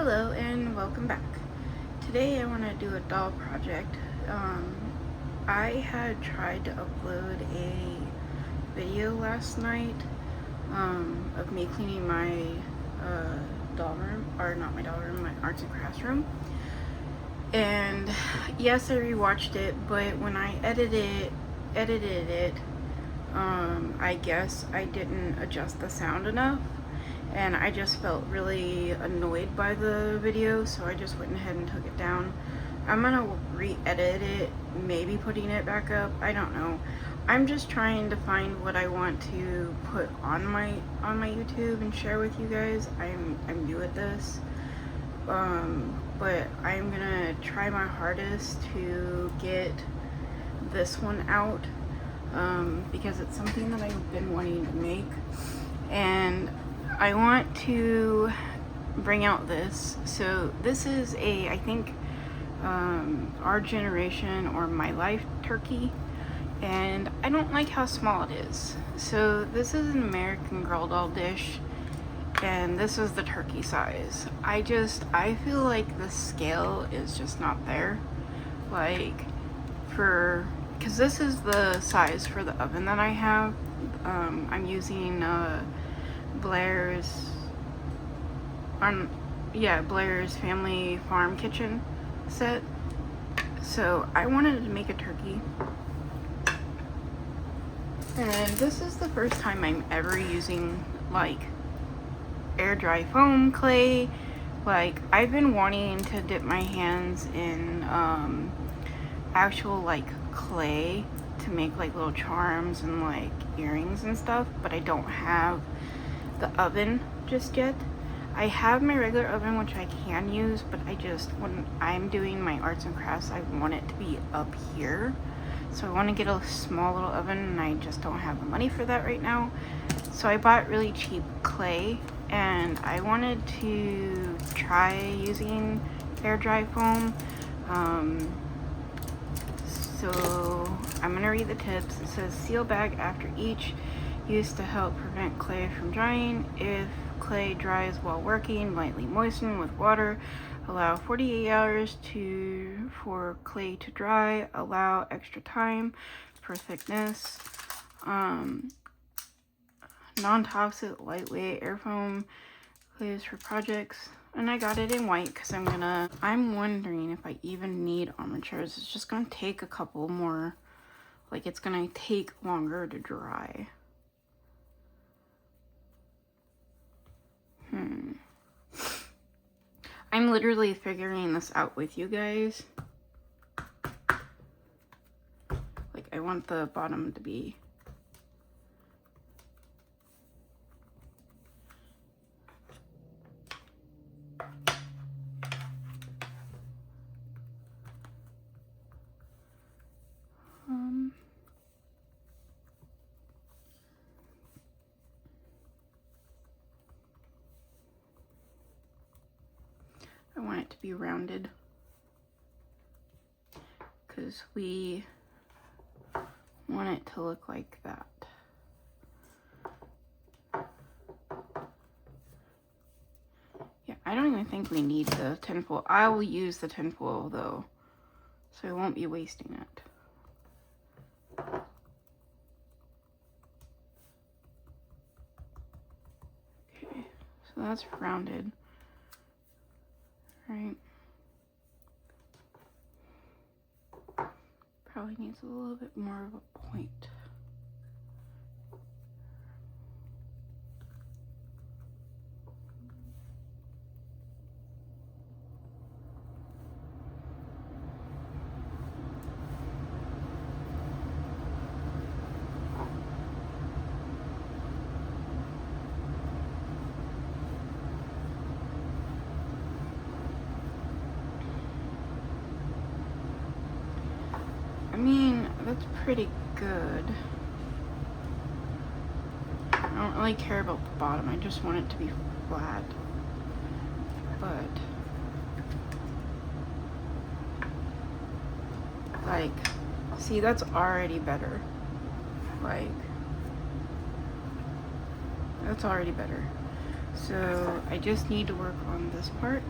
Hello and welcome back. Today I want to do a doll project. I had tried to upload a video last night of me cleaning my doll room, or not my doll room, my arts and crafts room. And yes, I rewatched it, but when I edited it, I guess I didn't adjust the sound enough. And I just felt really annoyed by the video, so I just went ahead and took it down. I'm gonna re-edit it, maybe putting it back up, I don't know. I'm just trying to find what I want to put on my YouTube and share with you guys. I'm new at this, but I'm gonna try my hardest to get this one out, because it's something that I've been wanting to make, and I want to bring out this. So this is I think our generation or my life turkey, and I don't like how small it is. So this is an American Girl doll dish, and this is the turkey size. I feel like the scale is just not there, like because this is the size for the oven that I have. I'm using Blair's Family Farm Kitchen set. So I wanted to make a turkey, and this is the first time I'm ever using like air dry foam clay. Like, I've been wanting to dip my hands in actual like clay to make like little charms and like earrings and stuff, but I don't have the oven just yet. I have my regular oven, which I can use, but when I'm doing my arts and crafts, I want it to be up here. So I want to get a small little oven, and I just don't have the money for that right now. So I bought really cheap clay, and I wanted to try using air dry foam. So I'm gonna read the tips. It says seal bag after each use to help prevent clay from drying. If clay dries while working, lightly moisten with water. Allow 48 hours for clay to dry. Allow extra time for thickness. Non-toxic, lightweight air foam clays for projects. And I got it in white because I'm wondering if I even need armatures. It's just gonna take a couple more, like it's gonna take longer to dry. I'm literally figuring this out with you guys. Like, I want the bottom to be I want it to be rounded because we want it to look like that. Yeah, I don't even think we need the tinfoil. I will use the tinfoil though, so I won't be wasting it. Okay, so that's rounded. Right. Probably needs a little bit more of a point. I mean, that's pretty good. I don't really care about the bottom. I just want it to be flat. But, like, see, that's already better. Like, that's already better. So I just need to work on this part.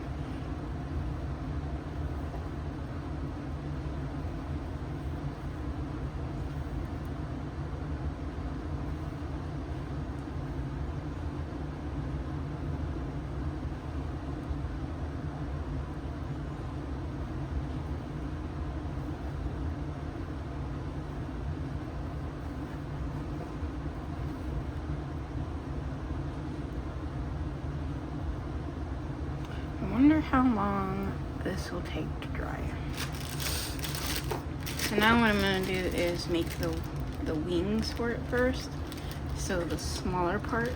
wonder how long this will take to dry. So now what I'm gonna do is make the wings for it first. So the smaller part.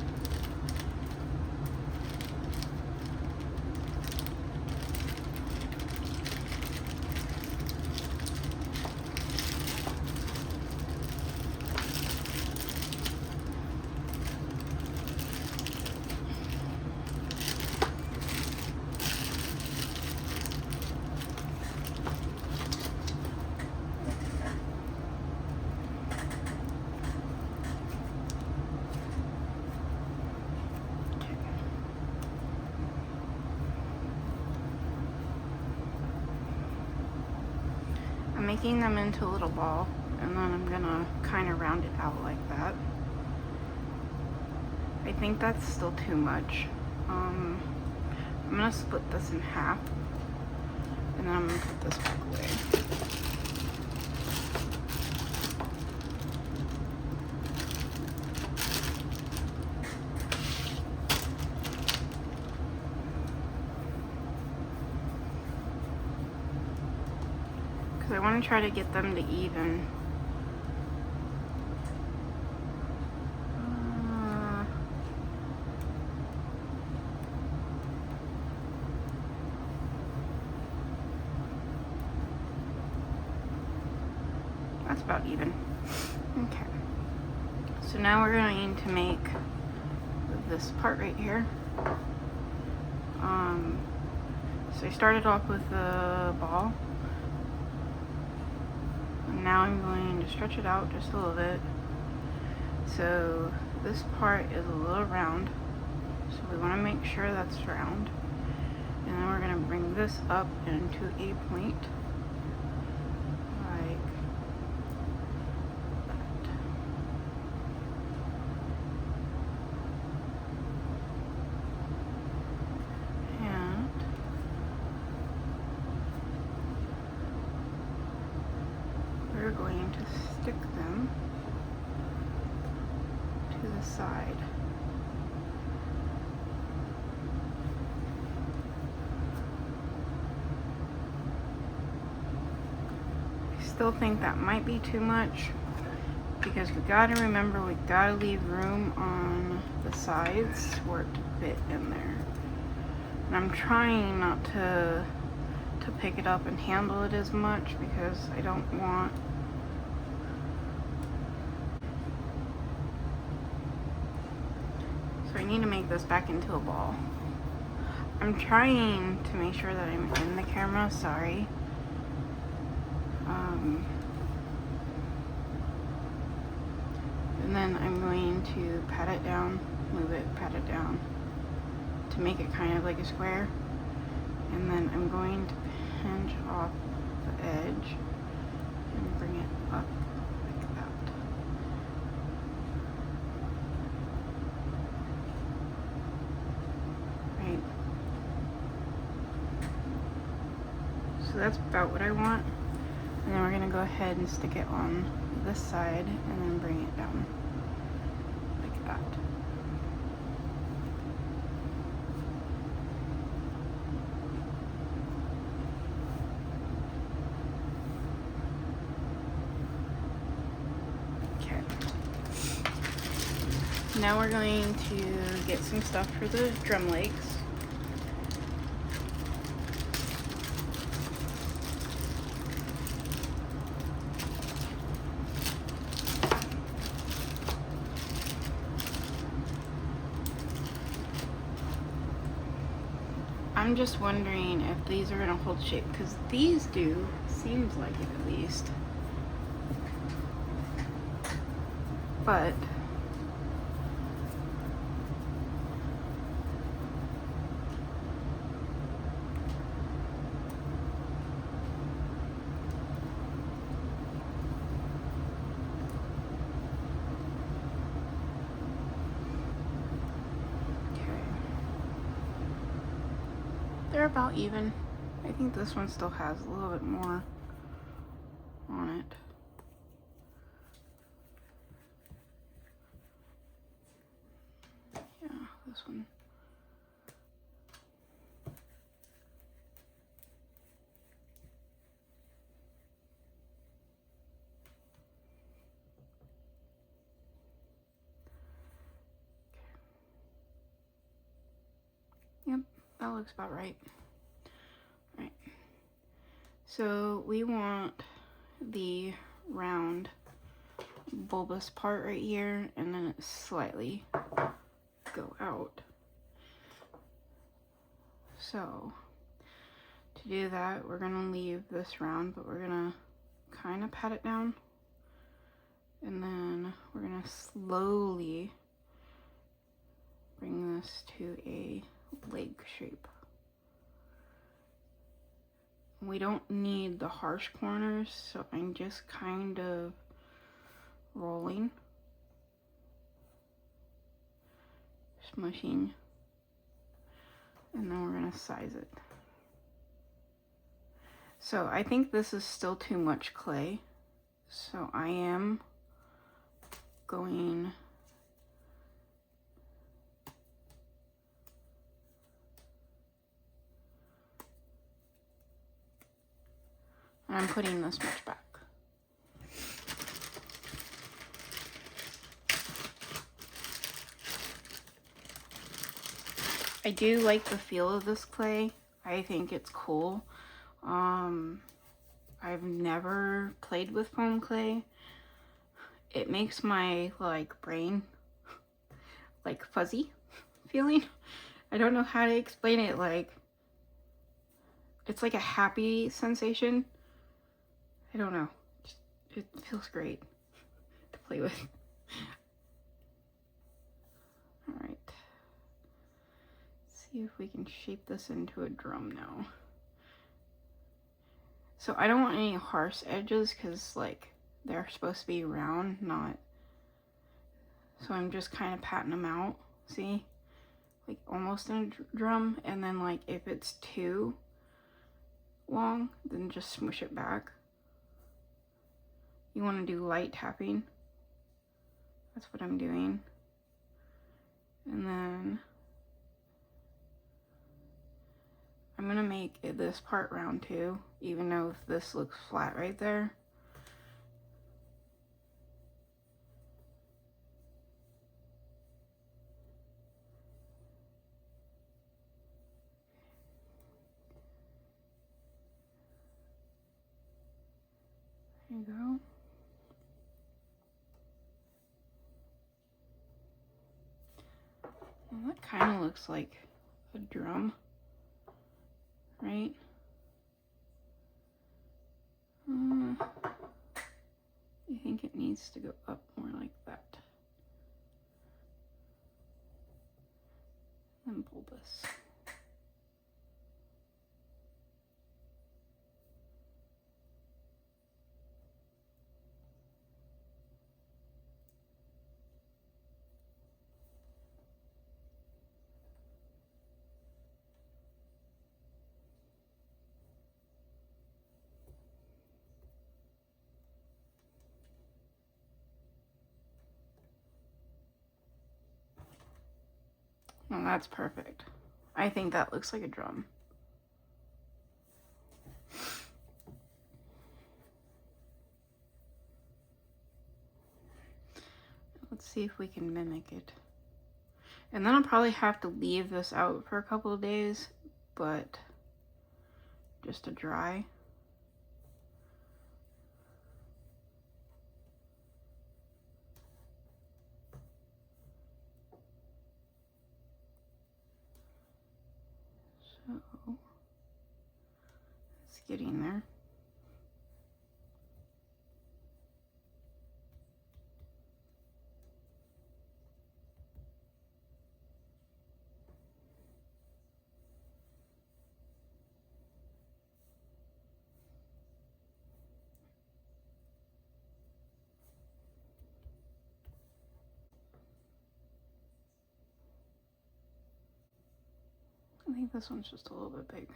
I'm making them into a little ball, and then I'm gonna kind of round it out like that. I think that's still too much. I'm gonna split this in half, and then I'm gonna put this back away. I want to try to get them to even. That's about even. Okay. So now we're going to make this part right here. So I started off with the ball. Now I'm going to stretch it out just a little bit. So this part is a little round, so we want to make sure that's round. And then we're going to bring this up into a point like that. And we're going to stick them to the side. I still think that might be too much because we gotta remember we gotta leave room on the sides for it to fit in there. And I'm trying not to pick it up and handle it as much because I don't want so I need to make this back into a ball. I'm trying to make sure that I'm in the camera, sorry. And then I'm going to pat it down, move it, pat it down to make it kind of like a square. And then I'm going to pinch off the edge and bring it up like that. Right. So that's about what I want. And then we're going to go ahead and stick it on this side and then bring it down like that. Okay. Now we're going to get some stuff for the drum legs. I'm just wondering if these are gonna hold shape, because these do, seems like it at least. But they're about even. I think this one still has a little bit more on it. Yeah, this one. that looks about right. Right. So we want the round bulbous part right here, and then it slightly go out. So to do that, we're gonna leave this round, but we're gonna kind of pat it down, and then we're gonna slowly bring this to a leg shape. We don't need the harsh corners, so I'm just kind of rolling, smushing, and then we're gonna size it. So I think this is still too much clay, so I am going I'm putting this much back. I do like the feel of this clay. I think it's cool. I've never played with foam clay. It makes my brain fuzzy feeling. I don't know how to explain it. It's like a happy sensation. I don't know. It feels great to play with. All right. See if we can shape this into a drum now. So I don't want any harsh edges because they're supposed to be round, not. So I'm just kind of patting them out. See? Almost in a drum. And then if it's too long, then just smush it back. You want to do light tapping. That's what I'm doing. And then I'm gonna make this part round too, even though this looks flat right there. There you go. Well, that kind of looks like a drum, right? I think it needs to go up more like that. And bulbous. Well, that's perfect. I think that looks like a drum. Let's see if we can mimic it. And then I'll probably have to leave this out for a couple of days, but just to dry. So it's getting there. I think this one's just a little bit big.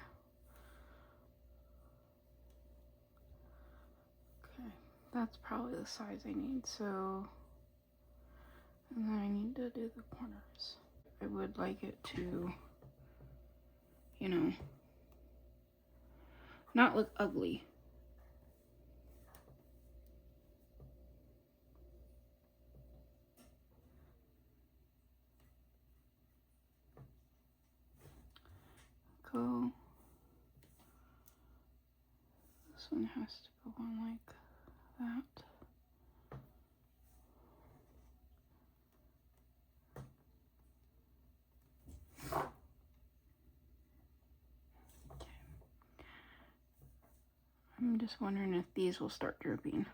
Okay, that's probably the size I need. So, and then I need to do the corners. I would like it to, not look ugly. This one has to go on like that. Okay. I'm just wondering if these will start drooping.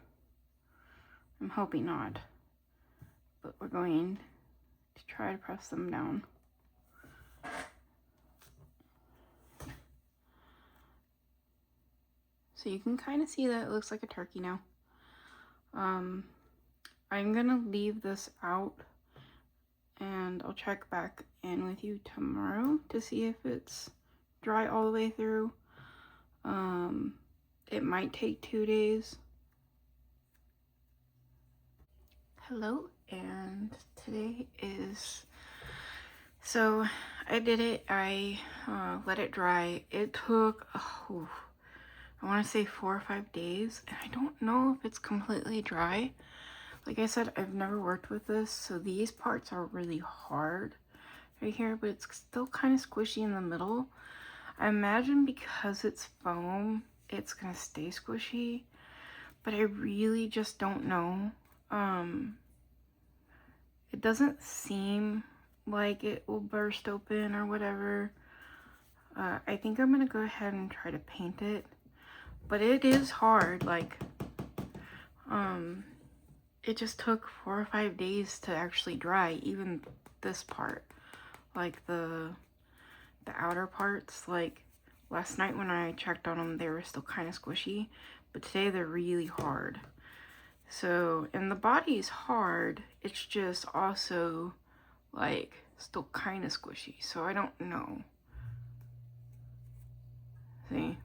I'm hoping not, but we're going to try to press them down. So you can kind of see that it looks like a turkey now. I'm gonna leave this out and I'll check back in with you tomorrow to see if it's dry all the way through. It might take 2 days. Hello, and today is, so I did it. I let it dry. It took, I want to say 4 or 5 days, and I don't know if it's completely dry. Like I said, I've never worked with this, so these parts are really hard right here, but it's still kind of squishy in the middle. I imagine because it's foam, it's gonna stay squishy, but I really just don't know. It doesn't seem like it will burst open or whatever. I think I'm gonna go ahead and try to paint it, but it is hard. Like, it just took 4 or 5 days to actually dry, even this part, like the outer parts. Like last night when I checked on them, they were still kind of squishy, but today they're really hard. So, and the body is hard, it's just also like still kind of squishy, so I don't know. See?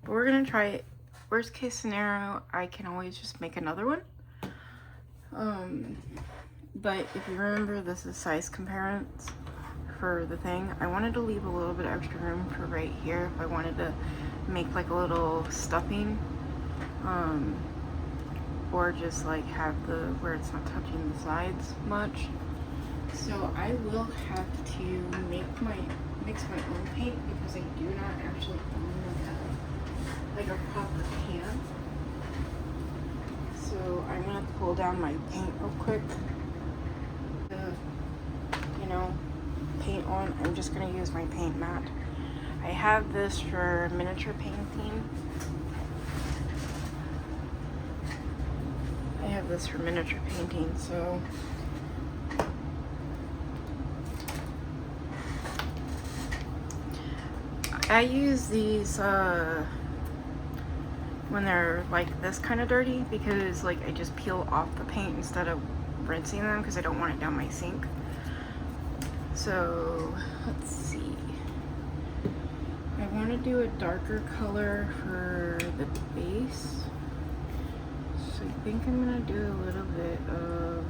But we're gonna try it. Worst case scenario, I can always just make another one. But if you remember, this is size comparison for the thing. I wanted to leave a little bit of extra room for right here if I wanted to make like a little stuffing, or just like have the where it's not touching the sides much. So I will have to mix my own paint because I do not actually own like a proper pan. So I'm gonna pull down my paint real quick. Paint on. I'm just gonna use my paint mat. I have this for miniature painting. So I use these when they're like this kind of dirty, because like I just peel off the paint instead of rinsing them because I don't want it down my sink. So let's see, I want to do a darker color for the base, so I think I'm gonna do a little bit of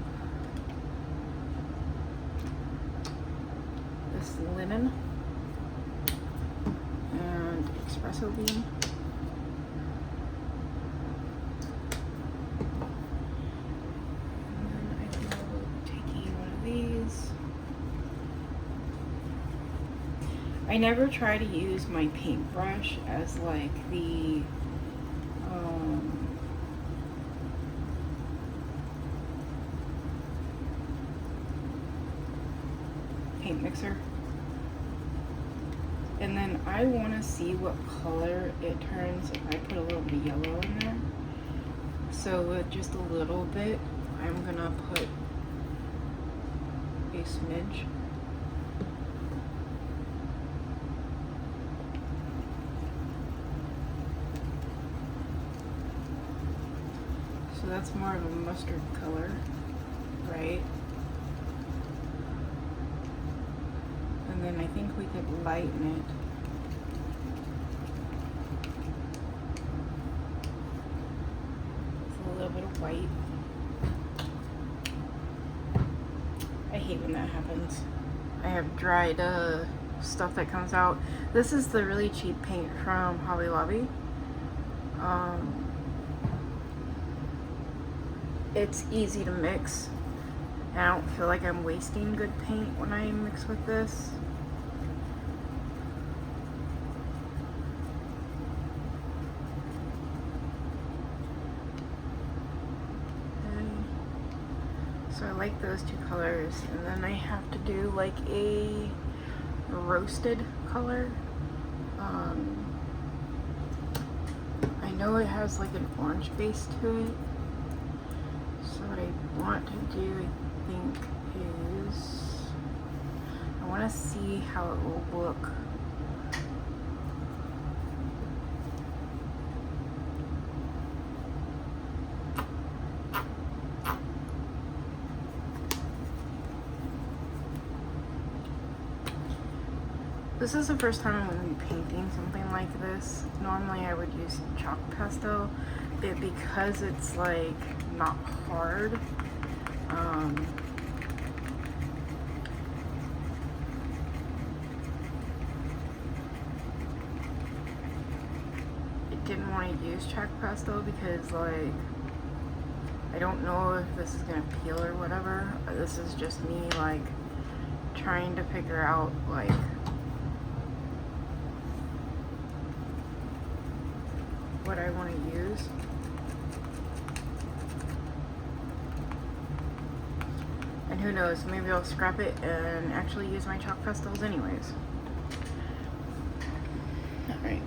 this linen and espresso bean. And then I will be taking one of these. I never try to use my paintbrush as like the paint mixer. And then I want to see what color it turns if I put a little bit of yellow in there. So with just a little bit, I'm gonna put a smidge. So that's more of a mustard color, right? And then I think we could lighten it. With a little bit of white. I hate when that happens. I have dried stuff that comes out. This is the really cheap paint from Hobby Lobby. It's easy to mix. I don't feel like I'm wasting good paint when I mix with this. So I like those two colors, and then I have to do like a roasted color. I know it has like an orange base to it. So what I want to do, I think, is I want to see how it will look. This is the first time I'm going to be painting something like this. Normally I would use chalk pastel, but because it's like not hard, I didn't want to use chalk pastel because like I don't know if this is going to peel or whatever. This is just me like trying to figure out like what I want to use. And who knows, maybe I'll scrap it and actually use my chalk pastels anyways. Alright.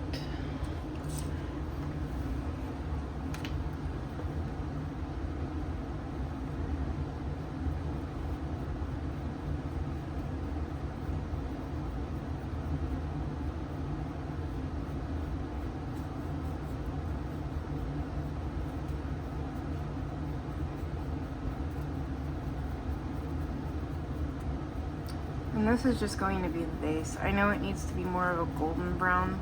And this is just going to be the base. I know it needs to be more of a golden brown.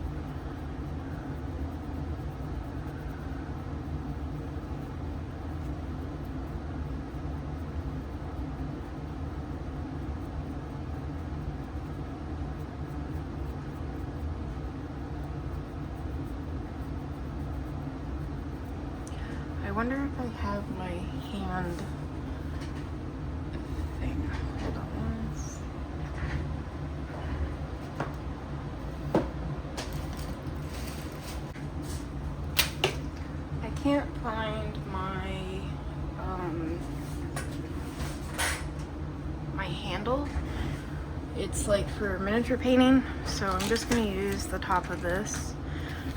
I wonder if I have my hand thing. Hold on. I can't find my my handle. It's like for miniature painting, so I'm just gonna use the top of this.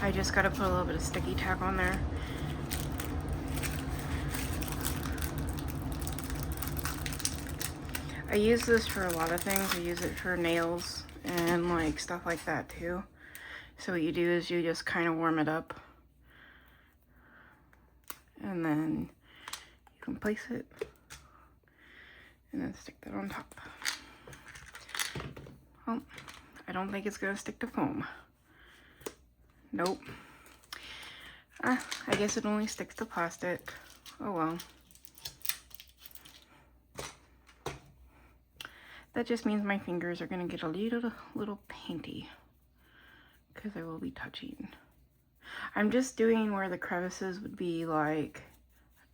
I just gotta put a little bit of sticky tack on there. I use this for a lot of things. I use it for nails and like stuff like that too. So what you do is you just kind of warm it up, and then you can place it and then stick that on top. Oh, I don't think it's gonna stick to foam. Nope. I guess it only sticks to plastic. Oh well. That just means my fingers are gonna get a little painty because I will be touching. I'm just doing where the crevices would be like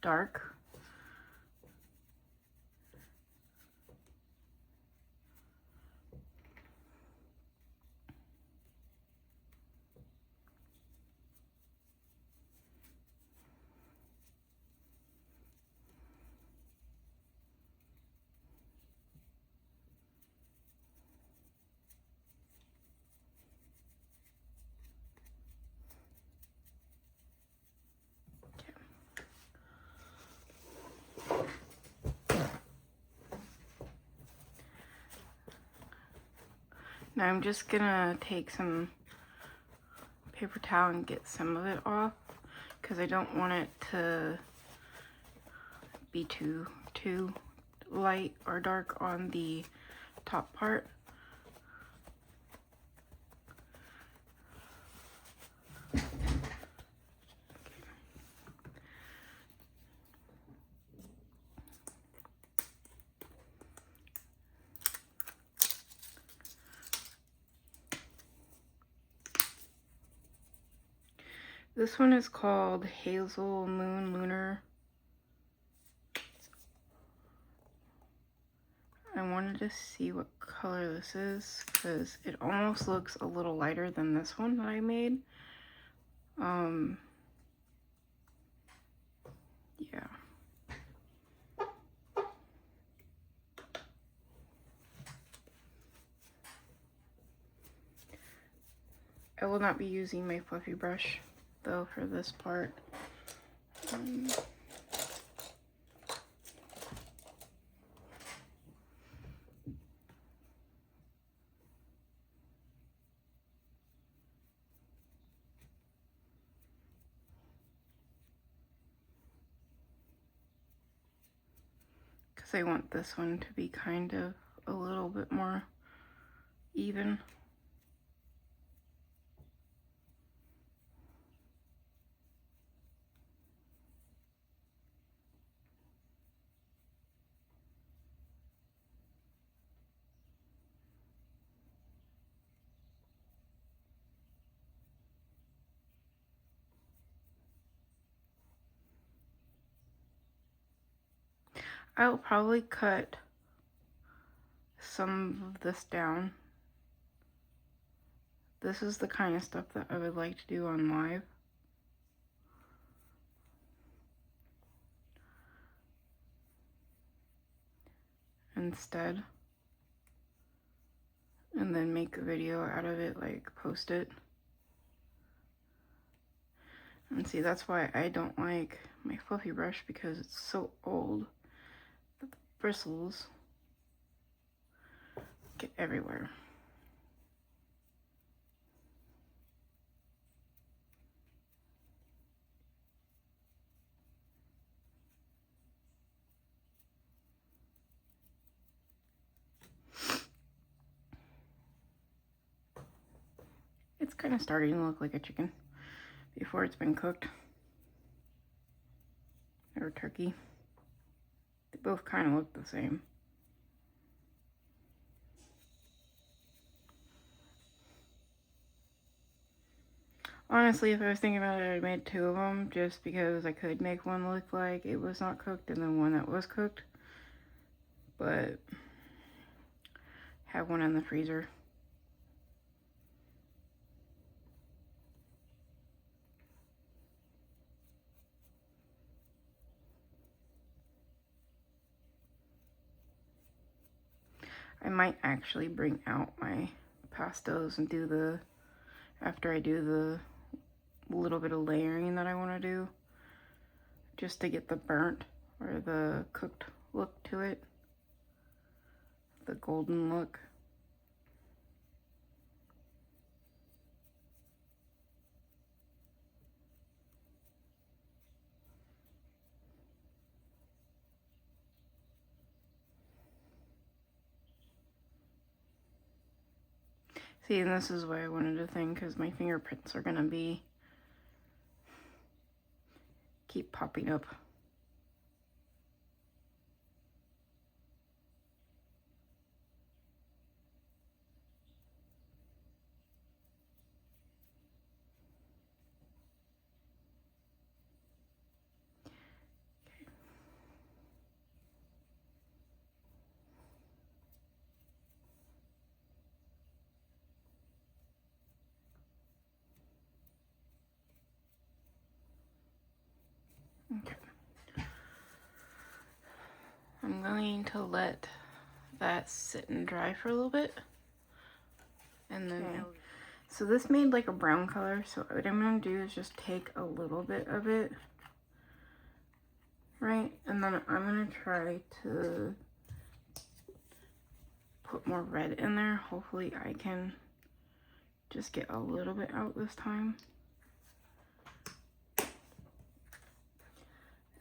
dark. Now I'm just gonna take some paper towel and get some of it off because I don't want it to be too light or dark on the top part. This one is called Hazel Moon Lunar. I wanted to see what color this is because it almost looks a little lighter than this one that I made. Yeah. I will not be using my fluffy brush though for this part. Because I want this one to be kind of a little bit more even. I'll probably cut some of this down. This is the kind of stuff that I would like to do on live. Instead. And then make a video out of it, like post it. And see, that's why I don't like my fluffy brush, because it's so old that the bristles get everywhere. It's kind of starting to look like a chicken before it's been cooked. Or turkey. They both kind of look the same. Honestly, if I was thinking about it, I made two of them just because I could make one look like it was not cooked and then one that was cooked. But have one in the freezer. I might actually bring out my pastos and do the, after I do the little bit of layering that I want to do, just to get the burnt or the cooked look to it, the golden look. See, and this is why I wanted to think, because my fingerprints are gonna be keep popping up. Okay. I'm going to let that sit and dry for a little bit. And then, so this made like a brown color. So what I'm going to do is just take a little bit of it. Right? And then I'm going to try to put more red in there. Hopefully I can just get a little bit out this time.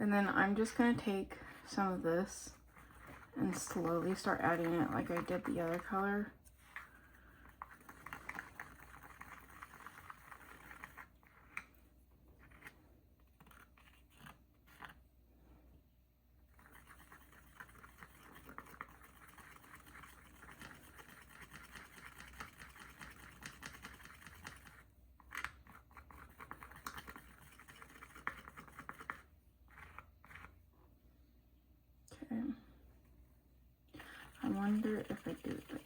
And then I'm just going to take some of this and slowly start adding it like I did the other color. Okay. I wonder if I do like,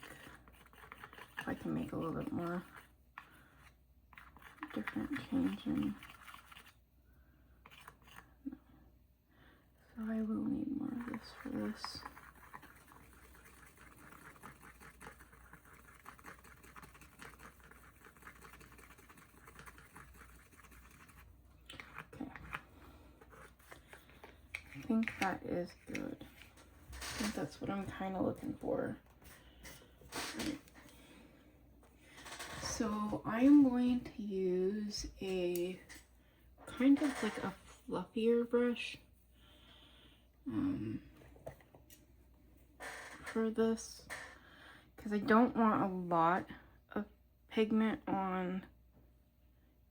if I can make a little bit more different change in. No. So I will need more of this for this. think that is good. I think that's what I'm kind of looking for. Right. So I'm going to use a kind of like a fluffier brush for this, because I don't want a lot of pigment on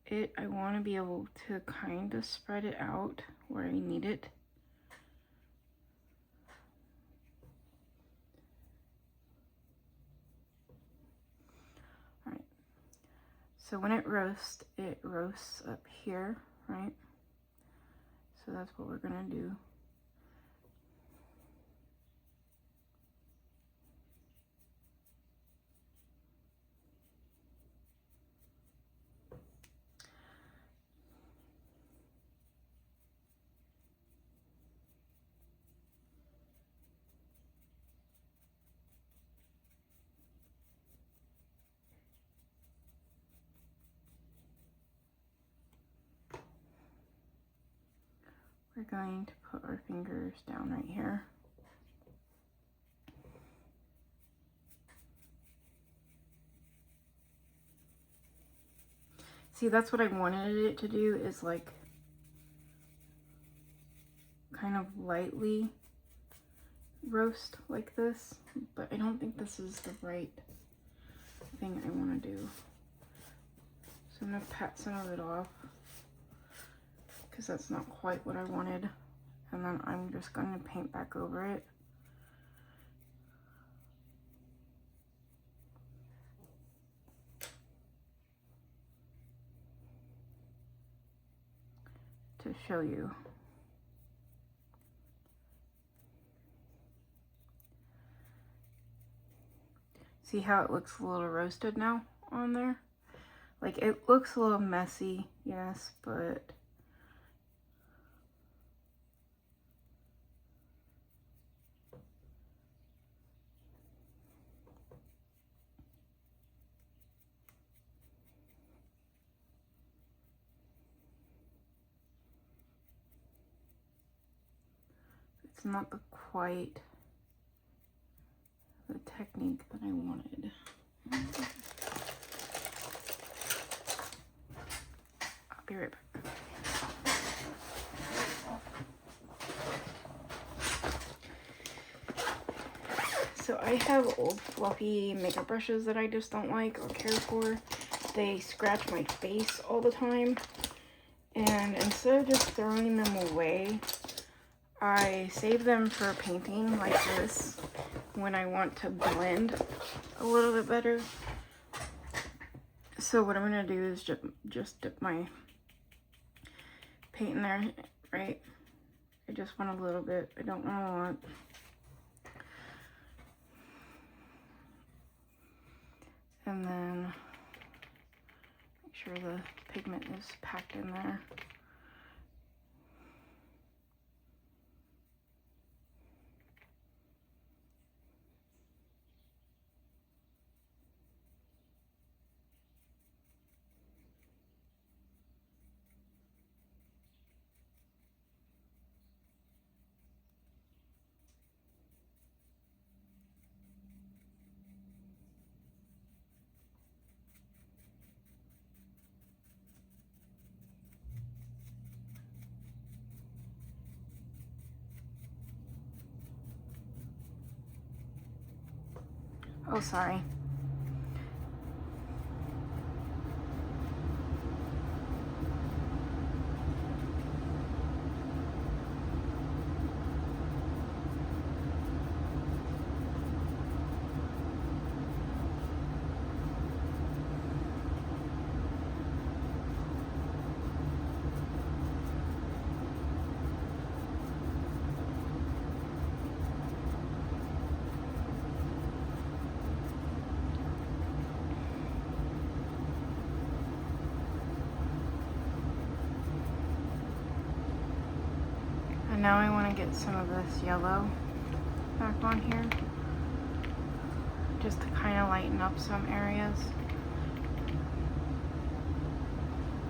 it. I want to be able to kind of spread it out where I need it. Alright, so when it roasts up here, right? So that's what we're gonna do. We're going to put our fingers down right here. See, that's what I wanted it to do, is like kind of lightly roast like this, but I don't think this is the right thing I want to do. So I'm going to pat some of it off, because that's not quite what I wanted. And then I'm just going to paint back over it. To show you. See how it looks a little roasted now on there? Like, it looks a little messy, yes, but it's not the quite the technique that I wanted. I'll be right back. So I have old fluffy makeup brushes that I just don't like or care for. They scratch my face all the time. And instead of just throwing them away, I save them for painting like this when I want to blend a little bit better. So what I'm going to do is just dip my paint in there, right? I just want a little bit. I don't want a lot. And then make sure the pigment is packed in there. Oh, sorry. Now I want to get some of this yellow back on here, just to kind of lighten up some areas,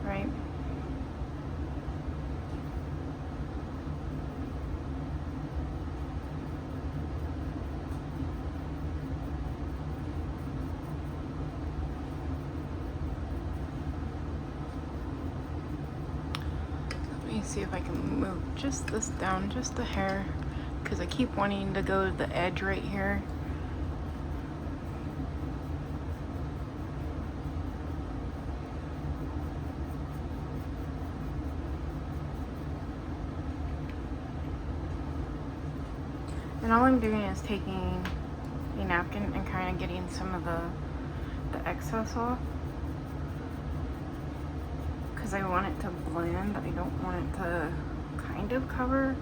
right? see if I can move just this down just a hair, because I keep wanting to go to the edge right here. And all I'm doing is taking a napkin and kind of getting some of the excess off, because I want it to blend. I don't want it to kind of cover.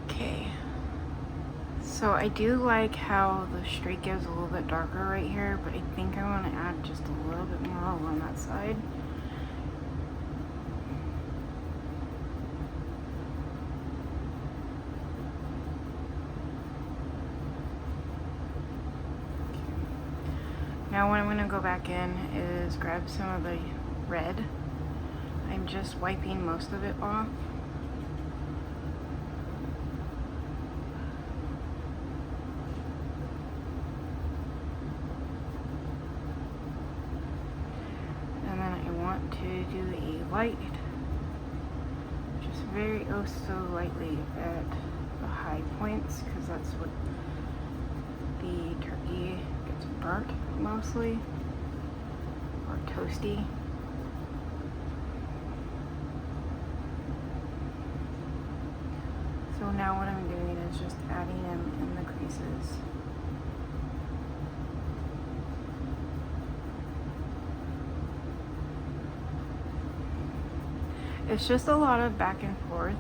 Okay, so I do like how the streak is a little bit darker right here, but I think I want to add just a little bit more along that side. Now what I'm going to go back in is grab some of the red. I'm just wiping most of it off. And then I want to do a light, just very oh so lightly at the high points, because that's what the turkey gets burnt mostly, or toasty. So now what I'm doing is just adding them in the creases. It's just a lot of back and forth.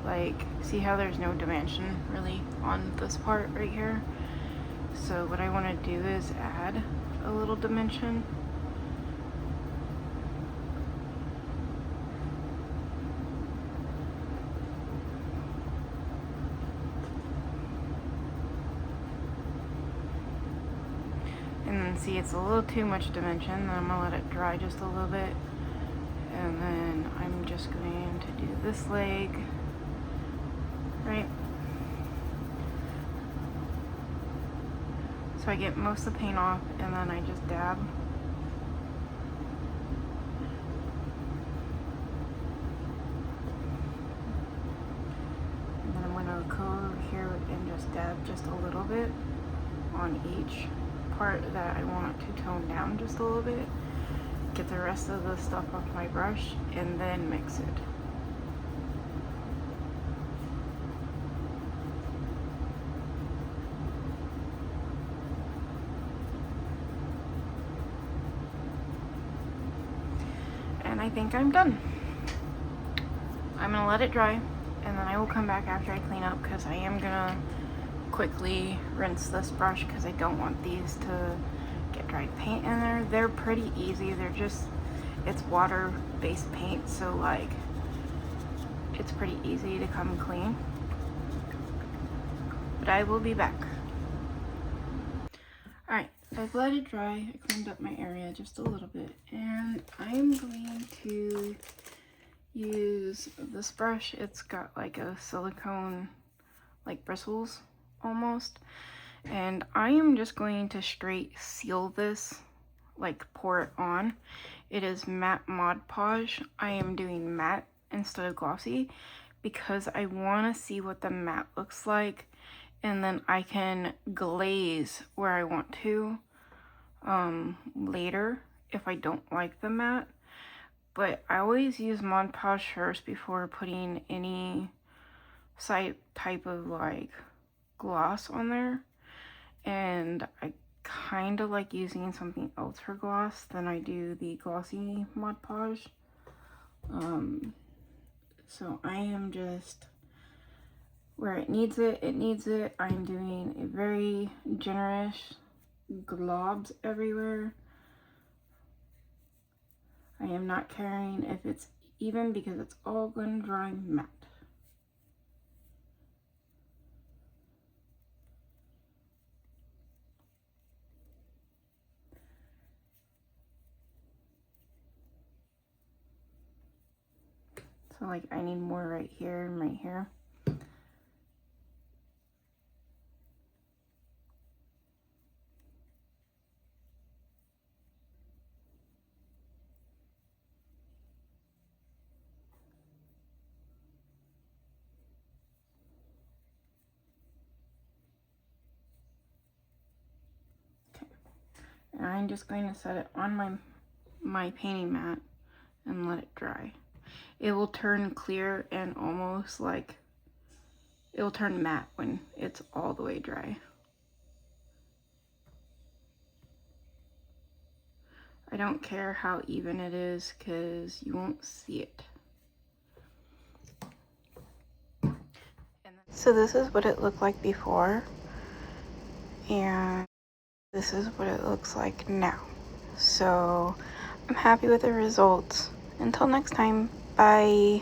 Like, see how there's no dimension really on this part right here? So what I want to do is add a little dimension. And then see, it's a little too much dimension. Then I'm gonna let it dry just a little bit. And then I'm just going to do this leg, right? So I get most of the paint off, and then I just dab. And then I'm going to go over here and just dab just a little bit on each part that I want to tone down just a little bit. Get the rest of the stuff off my brush and then mix it. And I think I'm done. I'm gonna let it dry, and then I will come back after I clean up, because I am gonna quickly rinse this brush because I don't want these to get dried paint in there. They're pretty easy. They're just, it's water-based paint, so like it's pretty easy to come clean. But I will be back. Alright, I've let it dry. I cleaned up my area just a little bit, and I'm going to use this brush. It's got like a silicone like bristles almost, and I am just going to straight seal this, like pour it on. It is matte Mod Podge. I am doing matte instead of glossy because I want to see what the matte looks like and then I can glaze where I want to later if I don't like the matte. But I always use Mod Podge first before putting any type of like gloss on there. And I kind of like using something else for gloss than I do the glossy Mod Podge. So I am just, where it needs it, it needs it. I'm doing a very generous globs everywhere. I am not caring if it's even because it's all going to dry matte. So like I need more right here and right here. Okay. And I'm just going to set it on my painting mat and let it dry. It will turn clear and almost like, it will turn matte when it's all the way dry. I don't care how even it is because you won't see it. So this is what it looked like before, and this is what it looks like now. So I'm happy with the results. Until next time, bye.